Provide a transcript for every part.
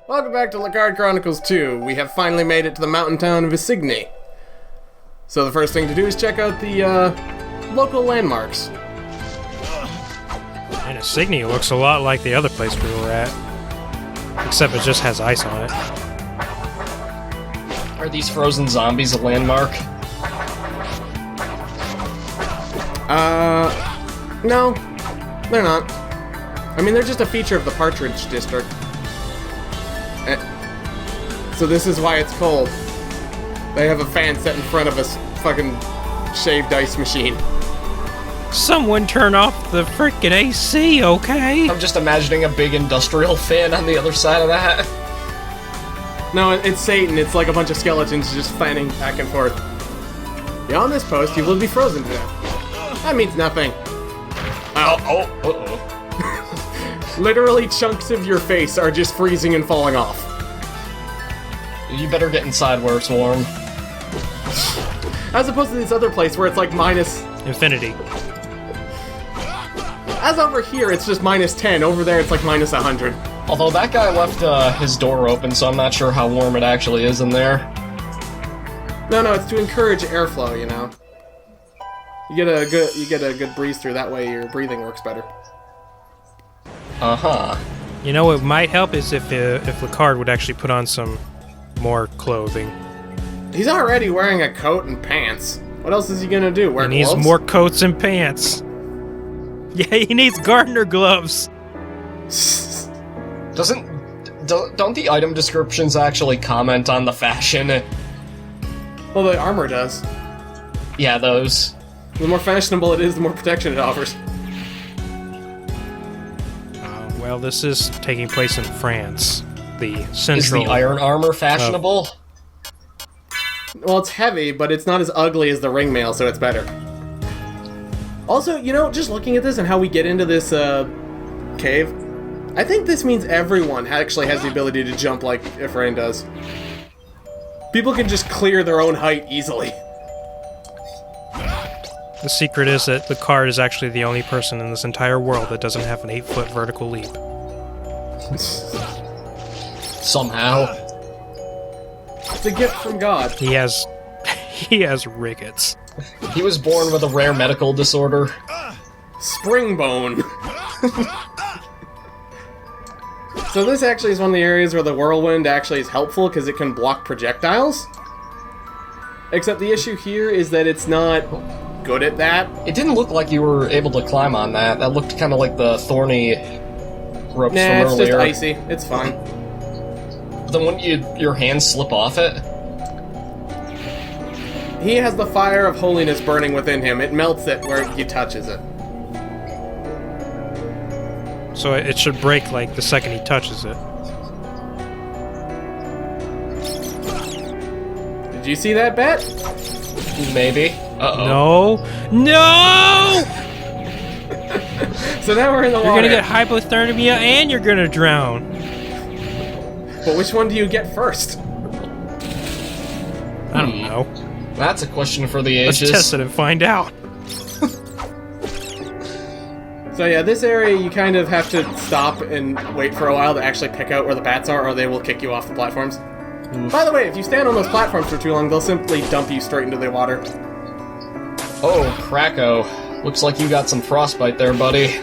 Welcome back to Lecarde Chronicles 2. We have finally made it to the mountain town of Sigh. So the first thing to do is check out the local landmarks. And Sigh looks a lot like the other place we were at. Except it just has ice on it. Are these frozen zombies a landmark? No, they're not. I mean, they're just a feature of the Partridge District. So this is why it's cold. They have a fan set in front of a fucking shaved ice machine. Someone turn off the frickin' AC, okay? I'm just imagining a big industrial fan on the other side of that. No, it's Satan. It's like a bunch of skeletons just fanning back and forth. Beyond this post, you will be frozen to death. That means nothing. Uh-oh. Literally chunks of your face are just freezing and falling off. You better get inside where it's warm. As opposed to this other place where it's like minus... Infinity. As over here, it's just minus 10. Over there, it's like minus 100. Although that guy left his door open, so I'm not sure how warm it actually is in there. No, it's to encourage airflow, you know. You get a good breeze through. That way, your breathing works better. Uh-huh. You know what might help is if Lecarde would actually put on some more clothing. He's already wearing a coat and pants. What else is he gonna do? Wear gloves? He needs more coats and pants. Yeah, he needs gardener gloves. Don't the item descriptions actually comment on the fashion? Well, the armor does. Yeah, those. The more fashionable it is, the more protection it offers. Well, this is taking place in France. The central... Is the iron armor fashionable? Well, it's heavy, but it's not as ugly as the ringmail, so it's better. Also, you know, just looking at this and how we get into this cave, I think this means everyone actually has the ability to jump like Refrain does. People can just clear their own height easily. The secret is that Lecarde is actually the only person in this entire world that doesn't have an 8-foot vertical leap. Somehow. It's a gift from God. He has rickets. He was born with a rare medical disorder. Springbone. So this actually is one of the areas where the whirlwind actually is helpful because it can block projectiles. Except the issue here is that it's not good at that. It didn't look like you were able to climb on that. That looked kind of like the thorny ropes from earlier. Nah, it's just icy. It's fine. Then wouldn't your hands slip off it? He has the fire of holiness burning within him. It melts it where he touches it. So it should break like the second he touches it. Did you see that, Bet? Maybe. Uh-oh. No! So now we're in the water. You're gonna get hypothermia and you're gonna drown. But which one do you get first? I don't know. That's a question for the ages. Let's test it and find out. So yeah, this area you kind of have to stop and wait for a while to actually pick out where the bats are, or they will kick you off the platforms. Oof. By the way, if you stand on those platforms for too long, they'll simply dump you straight into the water. Oh, Kracko. Looks like you got some frostbite there, buddy.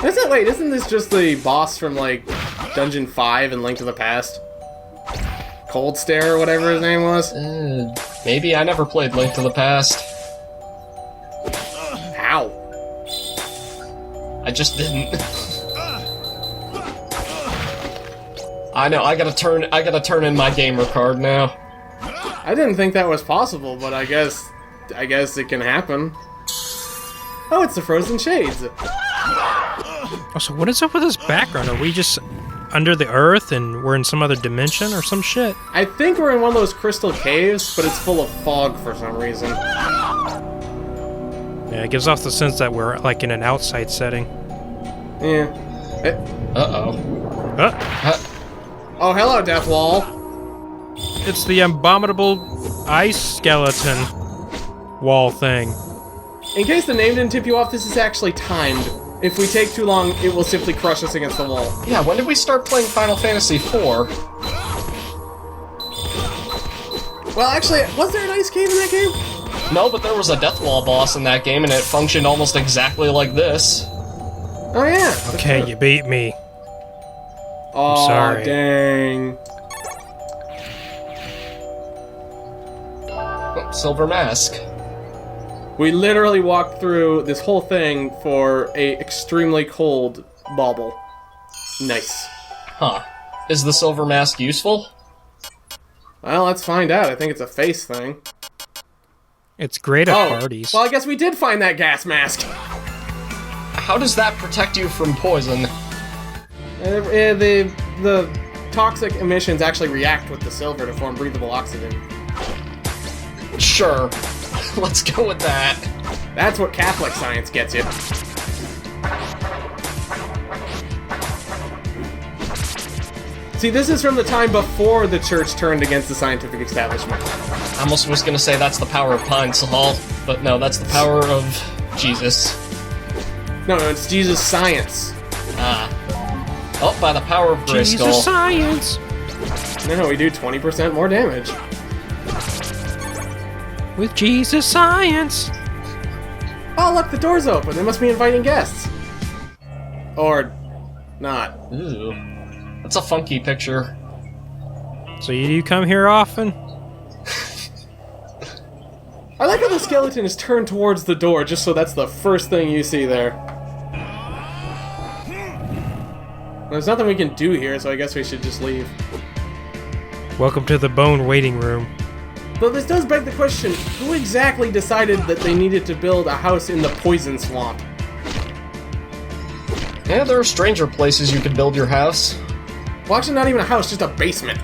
Isn't this just the boss from, like, Dungeon 5 and Link to the Past? Cold Stare or whatever his name was? Maybe. I never played Link to the Past. How? I just didn't. I know, I gotta turn in my gamer card now. I didn't think that was possible, but I guess it can happen. Oh, it's the Frozen Shades. Oh, so what is up with this background? Are we just under the earth and we're in some other dimension or some shit? I think we're in one of those crystal caves, but it's full of fog for some reason. Yeah, it gives off the sense that we're like in an outside setting. Yeah. Uh-oh. Oh, hello, Death Wall. It's the abominable ice skeleton wall thing. In case the name didn't tip you off, this is actually timed. if we take too long, it will simply crush us against the wall. Yeah, when did we start playing Final Fantasy IV? Well, actually, was there an ice cave in that game? No, but there was a Death Wall boss in that game, and it functioned almost exactly like this. Oh, yeah. Okay, you beat me. Oh, sorry. Dang. Oh, Silver Mask. We literally walked through this whole thing for a extremely cold bauble. Nice. Huh. Is the Silver Mask useful? Well, let's find out. I think it's a face thing. It's great at parties. Well, I guess we did find that gas mask. How does that protect you from poison? The toxic emissions actually react with the silver to form breathable oxygen. Sure. Let's go with that. That's what Catholic science gets you. See, this is from the time before the church turned against the scientific establishment. I almost was gonna say that's the power of Pine Sol, but no, that's the power of Jesus. No, it's Jesus science. Ah. Oh, by the power of Bristol. Jesus science! No, we do 20% more damage. With Jesus science! Oh, look, the door's open. They must be inviting guests. Or not. Ooh. That's a funky picture. So you come here often? I like how the skeleton is turned towards the door, just so that's the first thing you see there. There's nothing we can do here, so I guess we should just leave. Welcome to the bone waiting room. Though this does beg the question, who exactly decided that they needed to build a house in the poison swamp? Yeah, there are stranger places you could build your house. Well, actually not even a house, just a basement.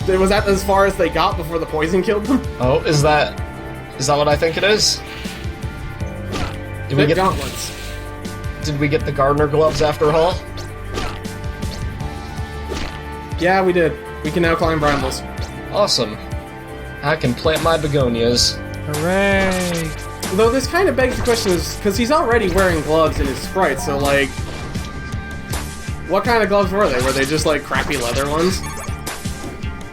Was that as far as they got before the poison killed them? Oh, is that what I think it is? Did we get gauntlets? Did we get the gardener gloves after all? Yeah, we did. We can now climb brambles. Awesome. I can plant my begonias. Hooray! Though this kind of begs the question, is because he's already wearing gloves in his sprite, so like, what kind of gloves were they? Were they just like crappy leather ones?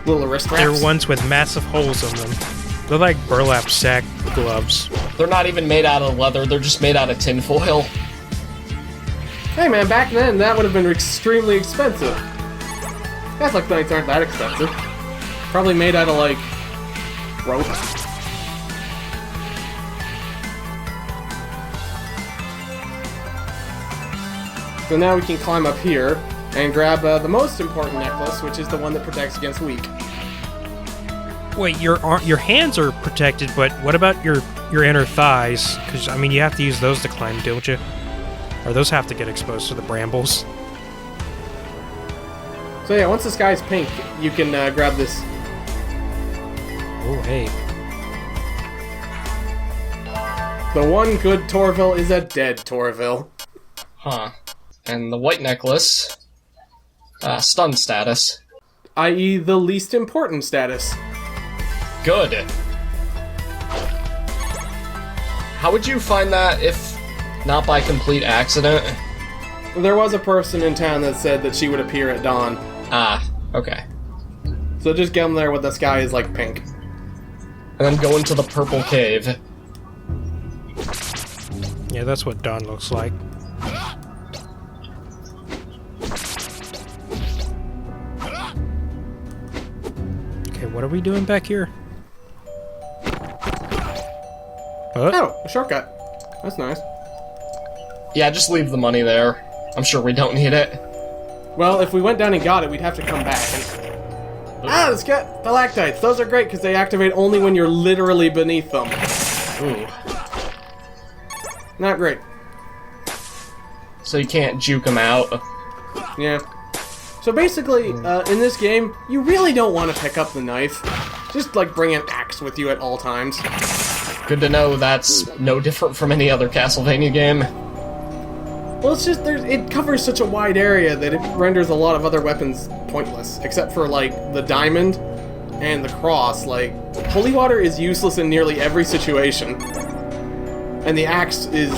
Little wrist wraps? They're ones with massive holes in them. They're like burlap sack gloves. They're not even made out of leather, they're just made out of tinfoil. Hey man, back then that would have been extremely expensive. Catholic knights aren't that expensive. Probably made out of like rope. So now we can climb up here and grab the most important necklace, which is the one that protects against weak. Wait, your hands are protected, but what about your inner thighs? Because, I mean, you have to use those to climb, don't you? Or those have to get exposed to the brambles. So yeah, once the sky's pink, you can grab this. Oh, hey. The one good Tourvelle is a dead Tourvelle. Huh. And the white necklace... stun status. I.e. the least important status. Good. How would you find that if not by complete accident? There was a person in town that said that she would appear at dawn. Ah, okay. So just get them there when the sky is like pink. And then go into the purple cave. Yeah, that's what dawn looks like. Okay, what are we doing back here? Oh, a shortcut. That's nice. Yeah, just leave the money there. I'm sure we don't need it. Well, if we went down and got it, we'd have to come back. Ah, let's get stalactites. Those are great because they activate only when you're literally beneath them. Ooh. Not great. So you can't juke them out. Yeah. So basically, in this game, you really don't want to pick up the knife. Just, like, bring an axe with you at all times. Good to know that's no different from any other Castlevania game. Well, it's just, it covers such a wide area that it renders a lot of other weapons pointless. Except for, like, the diamond and the cross. Like, holy water is useless in nearly every situation. And the axe is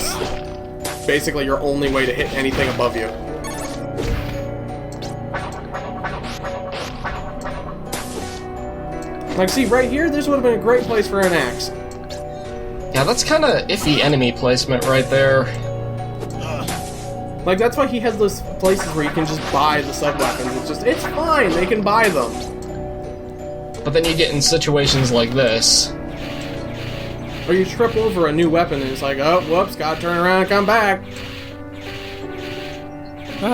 basically your only way to hit anything above you. Like, see, right here, this would have been a great place for an axe. Yeah, that's kind of iffy enemy placement right there. Like, that's why he has those places where you can just buy the sub-weapons. It's fine, they can buy them. But then you get in situations like this. Or you trip over a new weapon and it's like, oh, whoops, gotta turn around and come back.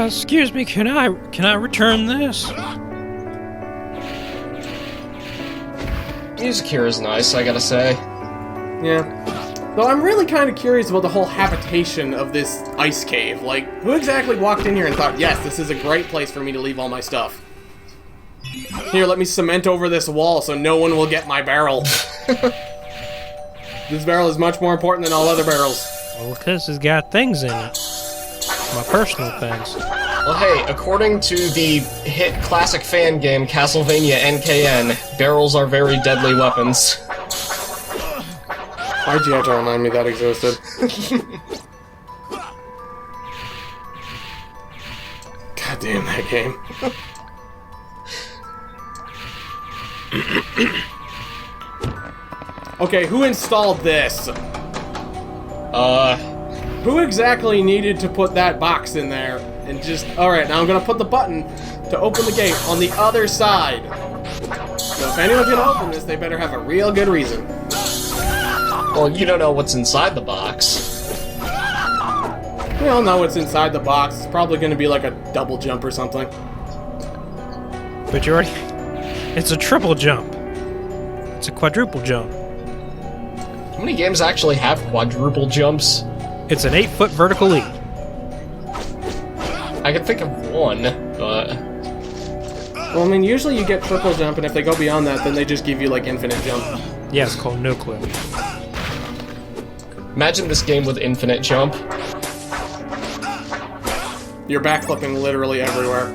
Excuse me, can I return this? Music here is nice, I gotta say. Yeah. Though I'm really kind of curious about the whole habitation of this ice cave. Like, who exactly walked in here and thought, yes, this is a great place for me to leave all my stuff? Here, let me cement over this wall so no one will get my barrel. This barrel is much more important than all other barrels. Well, because it's got things in it. My personal things. Well, hey, according to the hit classic fan game Castlevania NKN, barrels are very deadly weapons. Why'd you have to remind me that existed? God damn that game. Okay, who installed this? Who exactly needed to put that box in there? And just... Alright, now I'm gonna put the button to open the gate on the other side. So if anyone's gonna open this, they better have a real good reason. Well, you don't know what's inside the box. We all know what's inside the box. It's probably gonna be like a double jump or something. But you already... It's a triple jump. It's a quadruple jump. How many games actually have quadruple jumps? It's an 8-foot vertical leap. I can think of one, but... Well, I mean, usually you get triple jump, and if they go beyond that, then they just give you, like, infinite jump. Yeah, it's called no clip. Imagine this game with infinite jump. You're backflipping literally everywhere.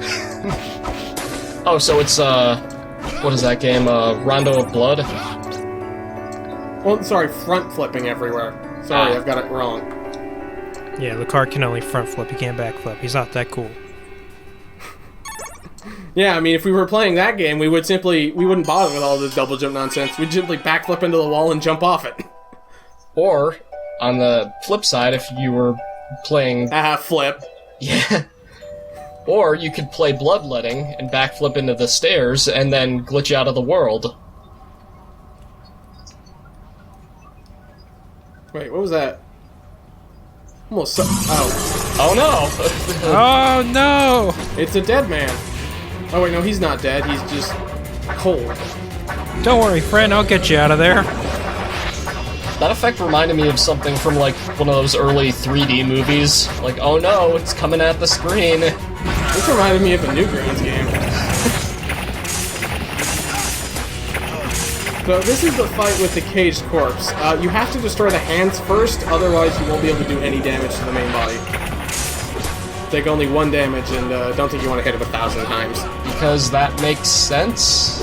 Oh, so it's, what is that game, Rondo of Blood? Well, sorry, front flipping everywhere. Sorry, I've got it wrong. Yeah, Lecarde can only front flip, he can't back flip. He's not that cool. Yeah, I mean, if we were playing that game, we wouldn't bother with all this double jump nonsense. We'd simply backflip into the wall and jump off it. Or, on the flip side, if you were playing... Flip. Yeah. Or you could play bloodletting and backflip into the stairs and then glitch out of the world. Wait, what was that? Almost Oh no! Oh no! It's a dead man. Oh wait, no, he's not dead. He's just cold. Don't worry, friend, I'll get you out of there. That effect reminded me of something from, like, one of those early 3D movies. Like, oh no, it's coming at the screen. This reminded me of a Newgrounds game. So this is the fight with the caged corpse. You have to destroy the hands first, otherwise you won't be able to do any damage to the main body. Take only 1 damage, and don't think you want to hit it 1,000 times. Because that makes sense?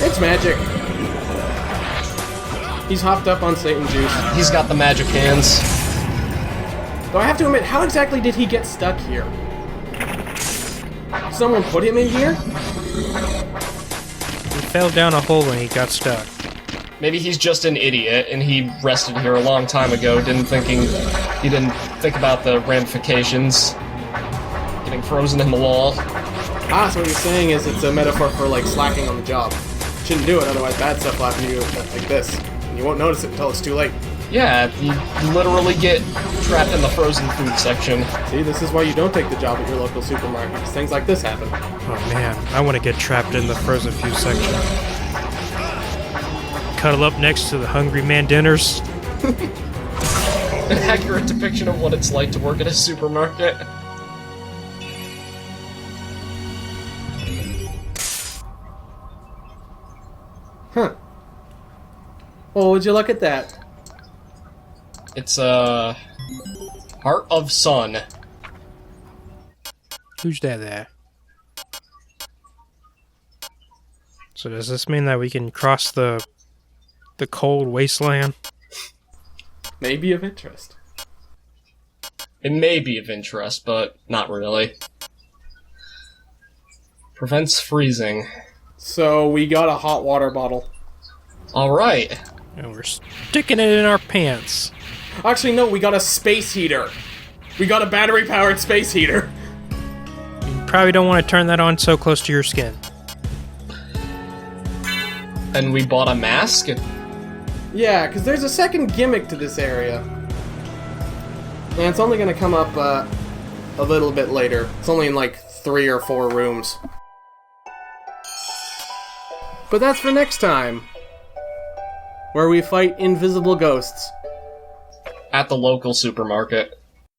It's magic. He's hopped up on Satan juice. He's got the magic hands. Though I have to admit, how exactly did he get stuck here? Someone put him in here? He fell down a hole and he got stuck. Maybe he's just an idiot, and he rested here a long time ago, he didn't think about the ramifications. Getting frozen in the wall. Ah, so what you're saying is it's a metaphor for, like, slacking on the job. Shouldn't do it, otherwise bad stuff will happen to you like this. And you won't notice it until it's too late. Yeah, you literally get trapped in the frozen food section. See, this is why you don't take the job at your local supermarket, because things like this happen. Oh man, I want to get trapped in the frozen food section. Cuddle up next to the hungry man dinners. An accurate depiction of what it's like to work at a supermarket. Huh. Oh, would you look at that? It's, Heart of Sun. Who's that there? So does this mean that we can cross the cold wasteland? May be of interest. It may be of interest, but not really. Prevents freezing. So we got a hot water bottle. Alright. And we're sticking it in our pants. Actually, no, we got a space heater. We got a battery-powered space heater. You probably don't want to turn that on so close to your skin. And we bought a mask? Yeah, because there's a second gimmick to this area. And it's only going to come up a little bit later. It's only in like 3 or 4 rooms. But that's for next time, where we fight invisible ghosts. At the local supermarket.